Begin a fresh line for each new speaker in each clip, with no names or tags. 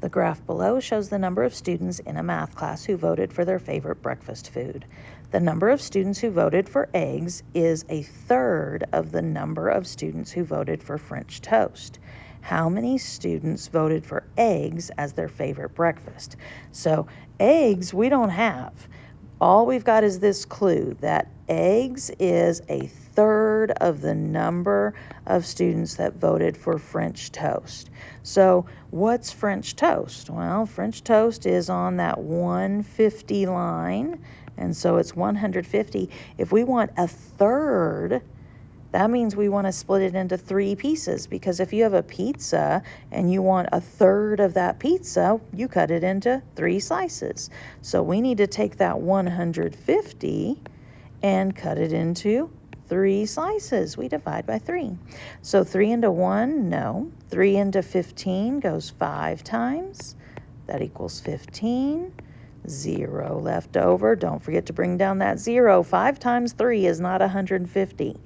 The graph below shows the number of students in a math class who voted for their favorite breakfast food. The number of students who voted for eggs is a third of the number of students who voted for French toast. How many students voted for eggs as their favorite breakfast? So eggs we don't have. All we've got is this clue that eggs is a third of the number of students that voted for French toast. So what's French toast? Well, French toast is on that 150 line, and so it's 150. If we want a third, that means we want to split it into 3 pieces, because if you have a pizza and you want a third of that pizza, you cut it into 3 slices. So we need to take that 150 and cut it into 3 slices. We divide by 3. So 3 into 1, no. 3 into 15 goes 5 times. That equals 15. 0 left over. Don't forget to bring down that 0. 5 times 3 is not 150.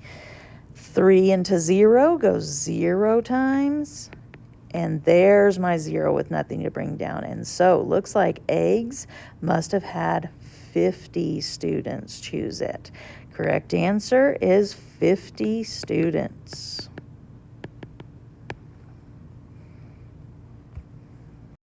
3 into 0 goes 0 times, and there's my 0 with nothing to bring down. And so looks like eggs must have had 50 students choose it. Correct answer is 50 students.